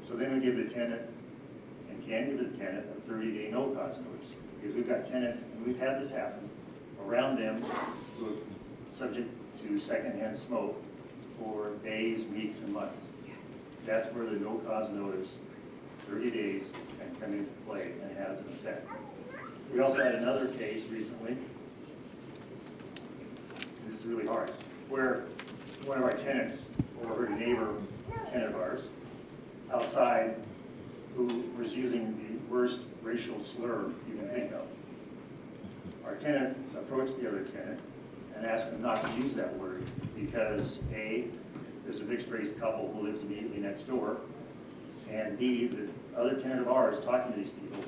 So then we give the tenant, and can give the tenant, a 30-day no-cause notice. Because we've got tenants, and we've had this happen, around them who are subject to secondhand smoke for days, weeks, and months. That's where the no-cause notice, 30 days, can come into play and has an effect. We also had another case recently, this is really hard, where one of our tenants overheard a neighbor, tenant of ours, outside, who was using the worst racial slur you can think of. Our tenant approached the other tenant and asked them not to use that word because A, there's a mixed race couple who lives immediately next door, and B, the other tenant of ours talking to these people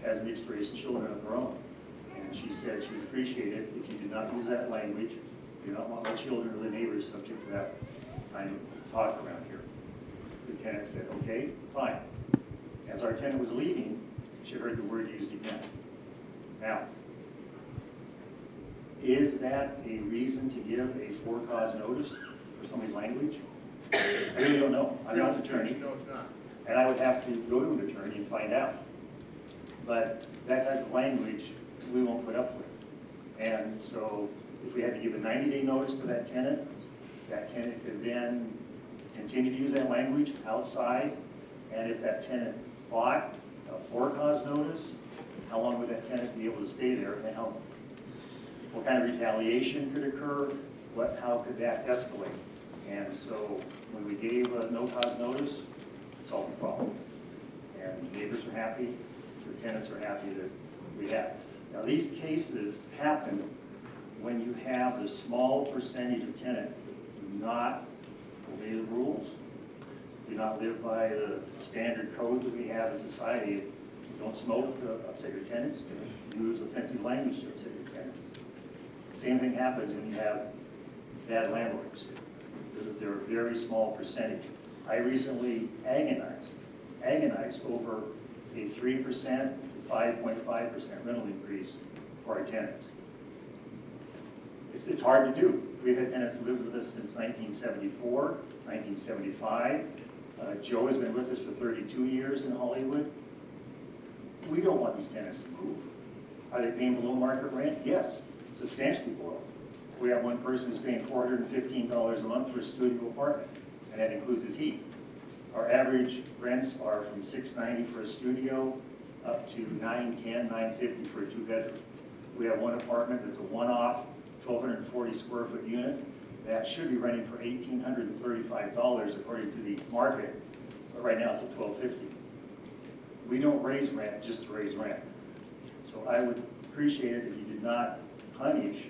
has mixed race children of her own. And she said she would appreciate it if you did not use that language. You do not want my children or the neighbors subject to that kind of talk around here. The tenant said, okay, fine. As our tenant was leaving, she heard the word used again. Now, is that a reason to give a for-cause notice for somebody's language? I really don't know. I'm not an attorney. No, it's not. And I would have to go to an attorney and find out. But that type of language, we won't put up with. And so if we had to give a 90-day notice to that tenant could then continue to use that language outside. And if that tenant fought a for-cause notice, how long would that tenant be able to stay there, and what kind of retaliation could occur? How could that escalate? And so when we gave a no-cause notice, it solved the problem. And the neighbors are happy, the tenants are happy that we have. Now these cases happen when you have the small percentage of tenants that do not obey the rules, do not live by the standard code that we have in society. Don't smoke to upset your tenants, use offensive language to upset your tenants. Same thing happens when you have bad landlords. They're a very small percentage. I recently agonized over a 3% to 5.5% rental increase for our tenants. It's hard to do. We've had tenants that lived with us since 1974, 1975. Joe has been with us for 32 years in Hollywood. We don't want these tenants to move. Are they paying below market rent? Yes, substantially below. We have one person who's paying $415 a month for a studio apartment, and that includes his heat. Our average rents are from $690 for a studio up to $910, $950 for a two-bedroom. We have one apartment that's a one-off 1,240 square foot unit that should be renting for $1,835 according to the market, but right now it's at $1,250. We don't raise rent just to raise rent. So I would appreciate it if you did not punish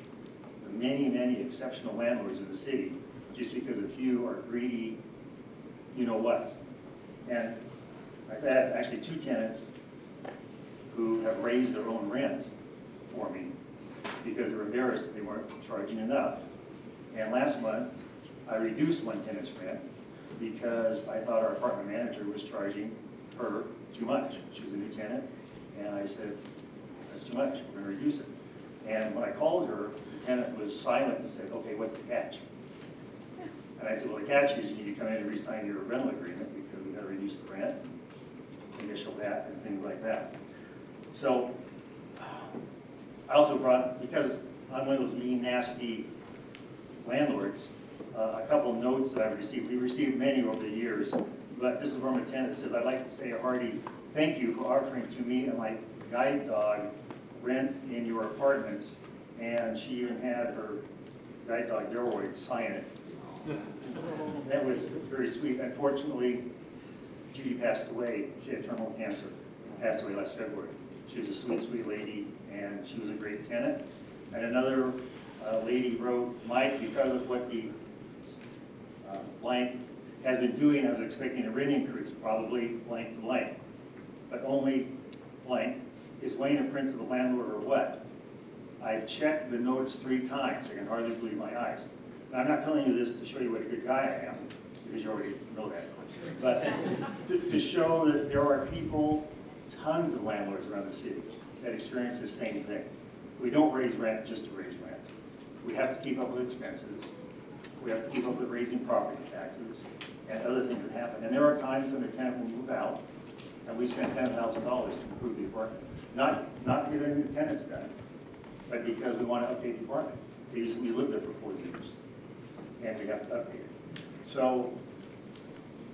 the many, many exceptional landlords in the city just because a few are greedy you-know-whats. And I've had actually two tenants who have raised their own rent for me because they were embarrassed that they weren't charging enough. And last month, I reduced one tenant's rent because I thought our apartment manager was charging her too much. She was a new tenant, and I said, that's too much, we're gonna reduce it. And when I called her, the tenant was silent and said, okay, what's the catch? And I said, well, the catch is you need to come in and re-sign your rental agreement because we gotta reduce the rent, initial that, and things like that. So, I also brought, because I'm one of those mean, nasty landlords, a couple of notes that I've received. We've received many over the years, but this is from a tenant that says, I'd like to say a hearty thank you for offering to me and my guide dog rent in your apartments. And she even had her guide dog, Delroy, sign it. It's very sweet. Unfortunately, Judy passed away. She had terminal cancer, passed away last February. She was a sweet, sweet lady, and she was a great tenant. And another lady wrote, Mike, because of what the blank has been doing, I was expecting a rent increase, probably blank to blank. But only blank. Is Wayne a prince of the landlord or what? I've checked the notes 3 times. I can hardly believe my eyes. Now, I'm not telling you this to show you what a good guy I am, because you already know that, of course. But to show that there are people, tons of landlords around the city that experience the same thing. We don't raise rent just to raise rent. We have to keep up with expenses. We have to keep up with raising property taxes and other things that happen. And there are times when the tenant will move out, and we spend $10,000 to improve the apartment. Not because any new tenants done it, but because we want to update the apartment. We lived there for 4 years, and we have to update it. So,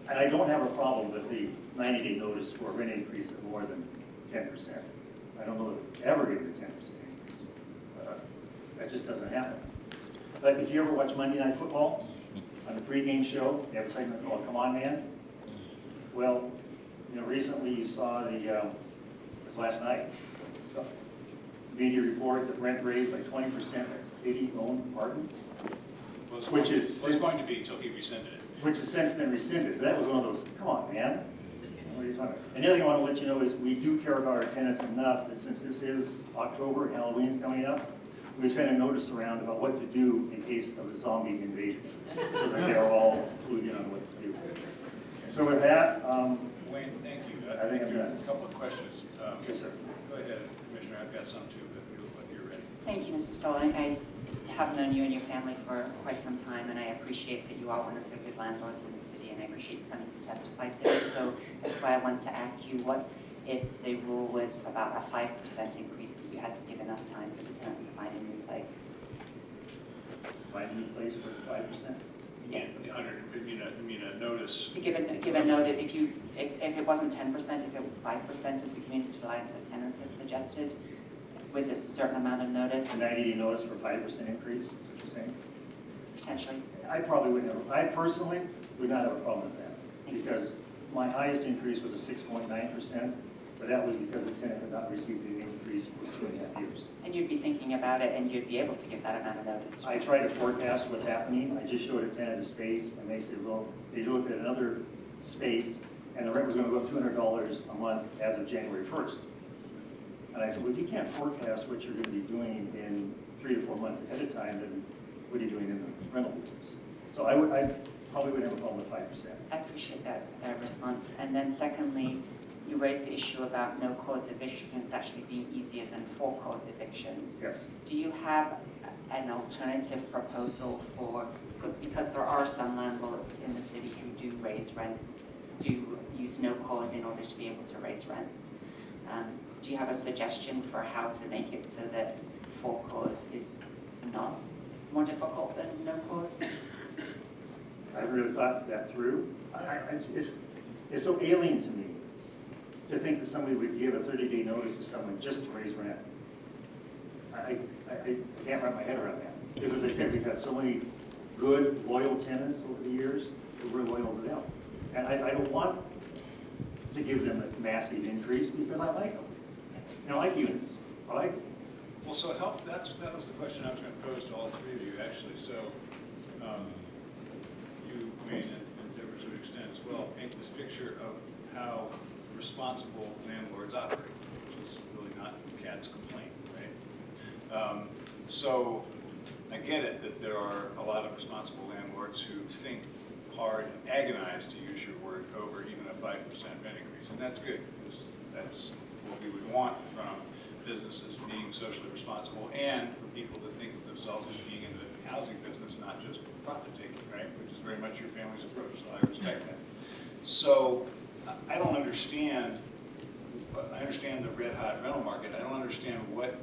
and I don't have a problem with the 90-day notice for a rent increase of more than 10%. I don't know if we'll ever get a 10% increase. That just doesn't happen. But if you ever watch Monday Night Football, on the pregame show, they have a segment called Come On Man. Well, recently you saw it was last night, media report that rent raised by 20% at city-owned apartments. Which is going to be until he rescinded it. Which has since been rescinded. That was one of those, come on, man. What are you talking about? And the other thing I want to let you know is we do care about our tenants enough that since this is October, Halloween's coming up, we've sent a notice around about what to do in case of a zombie invasion, so that they're all clued in on what to do. So with that, Wayne, thank you. I think I'm done. A couple of questions. Yes, sir. Go ahead, Commissioner. I've got some too, but you're ready. Thank you, Mrs. Stoll. I have known you and your family for quite some time, and I appreciate that you are one of the good landlords in the city, and I appreciate you coming to testify today. So that's why I wanted to ask you, what if the rule was about a 5% increase, that you had to give enough time for the tenant to find a new place? Find a new place for 5%? Yeah, I mean a notice. To give a note, if it wasn't 10%, if it was 5%, as the Community Alliance of Tenants has suggested, with a certain amount of notice? A 90-day notice for 5% increase, is what you're saying? Potentially. I personally would not have a problem with that, because my highest increase was a 6.9%, but that was because the tenant had not received an increase for 2.5 years. And you'd be thinking about it, and you'd be able to give that amount of notice. I try to forecast what's happening. I just showed a tenant a space, and they said, well, they looked at another space, and the rent was going to go up $200 a month as of January 1st. And I said, well, if you can't forecast what you're going to be doing in 3 to 4 months ahead of time, then what are you doing in the rental business? So I probably wouldn't have a problem with 5%. I appreciate that response. And then secondly, you raised the issue about no-cause evictions actually being easier than for-cause evictions. Yes. Do you have an alternative proposal for, because there are some landlords in the city who do raise rents, do use no-cause in order to be able to raise rents. Do you have a suggestion for how to make it so that for-cause is not more difficult than no-cause? I really thought that through. It's so alien to me to think that somebody would give a 30-day notice to someone just to raise rent. I can't wrap my head around that. Because as I said, we've had so many good, loyal tenants over the years that we're loyal to them. And I don't want to give them a massive increase because I like them. I like units. I like them. Well, so that was the question I was going to pose to all three of you, actually. So you, Wayne, and Deborah to an extent as well, paint this picture of how responsible landlords operate, which is really not Kat's complaint, right? So I get it that there are a lot of responsible landlords who think hard and agonize, to use your word, over even a 5% rent increase, and that's good, because that's what we would want from businesses being socially responsible, and for people to think of themselves as being in the housing business, not just profit taking, right? Which is very much your family's approach, so I respect that. So I don't understand, I understand the red hot rental market. I don't understand what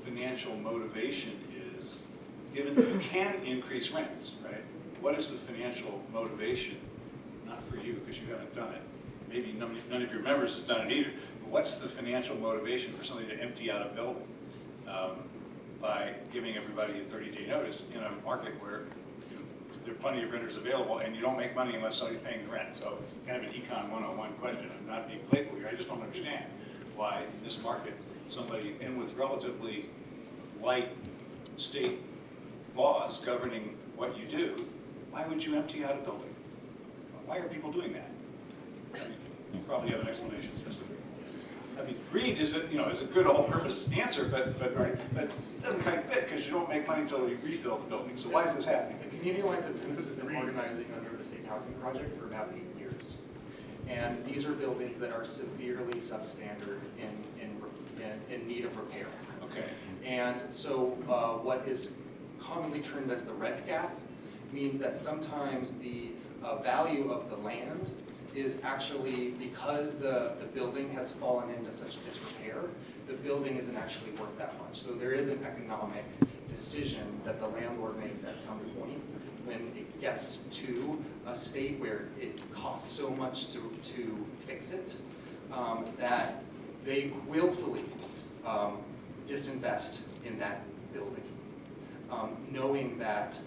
financial motivation is, given that you can increase rents, right? What is the financial motivation? Not for you, because you haven't done it. Maybe none of your members has done it either. But what's the financial motivation for somebody to empty out a building by giving everybody a 30-day notice in a market where there are plenty of renters available and you don't make money unless somebody's paying the rent? So it's kind of an Econ 101 question. I'm not being playful here. I just don't understand why in this market somebody, and with relatively light state laws governing what you do, why would you empty out a building? Why are people doing that? I mean, you probably have an explanation. I mean, greed is a good all-purpose answer, but that doesn't quite fit because you don't make money until you refill the building. So why is this happening? The Community Alliance of Tenants has been organizing under the Safe Housing Project for about 8 years. And these are buildings that are severely substandard in need of repair. Okay. And so what is commonly termed as the rent gap means that sometimes the value of the land is actually, because the building has fallen into such disrepair, the building isn't actually worth that much. So there is an economic decision that the landlord makes at some point when it gets to a state where it costs so much to fix it, that they willfully disinvest in that building, knowing that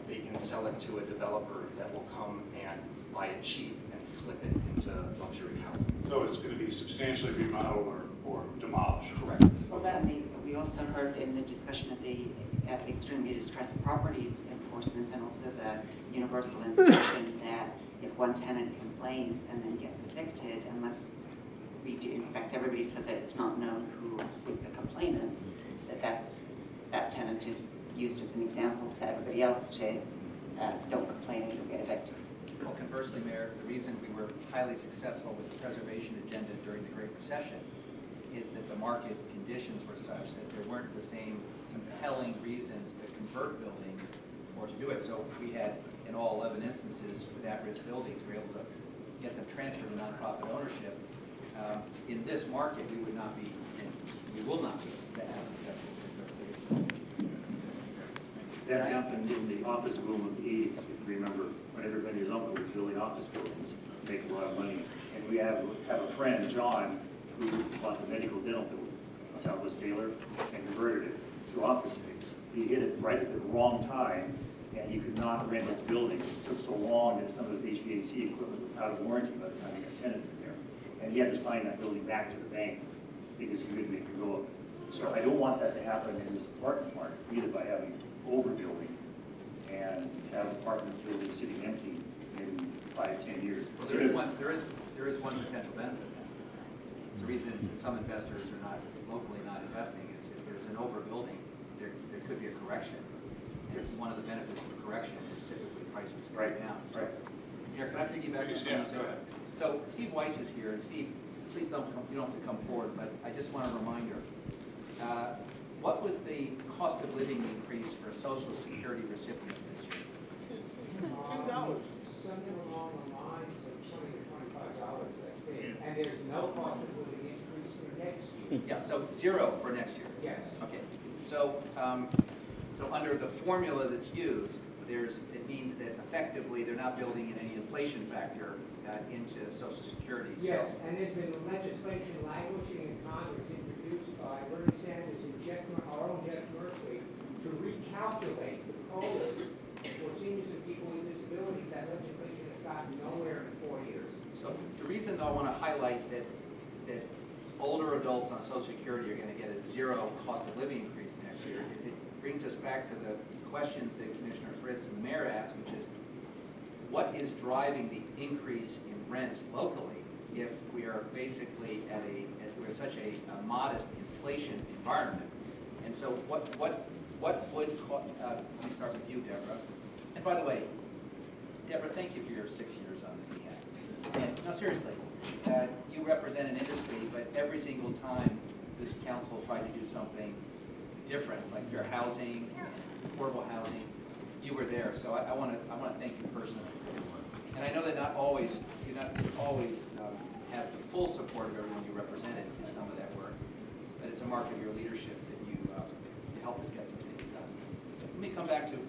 they can sell it to a developer that will come and buy it cheap and flip it into luxury housing. So it's going to be substantially remodeled or demolished? Correct. Well, that we also heard in the discussion of the extremely distressed properties enforcement and also the universal inspection that if one tenant complains and then gets evicted, unless we do inspect everybody so that it's not known who was the complainant, that tenant is used as an example to everybody else to don't complain and you'll get evicted. Well, conversely, Mayor, the reason we were highly successful with the preservation agenda during the Great Recession is that the market conditions were such that there weren't the same compelling reasons to convert buildings or to do it. So we had, in all 11 instances with at-risk buildings, we were able to get them transferred to nonprofit ownership. In this market, we will not be as successful. That happened in the office boom of the 80s, if you remember, when everybody was uncle was building office buildings, making a lot of money. And we have a friend, John, who bought the medical dental building, Southwest Taylor, and converted it to office space. He hit it right at the wrong time, and he could not rent his building. It took so long that some of his HVAC equipment was out of warranty by the time he got tenants in there. And he had to sign that building back to the bank because he couldn't make it go up. So I don't want that to happen in this apartment market, either by having overbuilding and have apartment buildings sitting empty in 5-10 years. Well, there is one potential benefit then. It's the reason that some investors are not locally not investing is if there's an overbuilding, there could be a correction. And Yes. one of the benefits of a correction is typically prices go Right, down. right. Here, can I piggyback on Please, yeah, something? go ahead. So Steve Weiss is here, and Steve, please don't come, you don't have to come forward, but I just want a reminder. What was the cost of living increase for Social Security recipients this year? $10. Something along the lines of $20 to $25, I think. And there's no cost of living increase for next year. Yeah, so 0 for next year. Yes. Okay, so so under the formula that's used, it means that effectively they're not building in any inflation factor into Social Security. So- Yes, and there's been legislation languishing in Congress introduced by Bernie Sanders and our own Jeff Merkley to recalculate the COLAs for seniors and people with disabilities. That legislation has gotten nowhere in 4 years. So the reason I want to highlight that older adults on Social Security are going to get a 0 cost of living increase next year is it brings us back to the questions that Commissioner Fritz and the Mayor asked, which is what is driving the increase in rents locally if we are basically we're such a modest inflation environment? And so what would let me start with you, Deborah. And by the way, Deborah, thank you for your 6 years on the DHEC. And no, seriously, you represent an industry, but every single time this council tried to do something different, like fair housing, affordable housing, you were there. So I want to thank you personally for your work. And I know that not always have the full support of everyone you represented in some of that work, but it's a mark of your leadership that you helped us get some things done. Let me come back to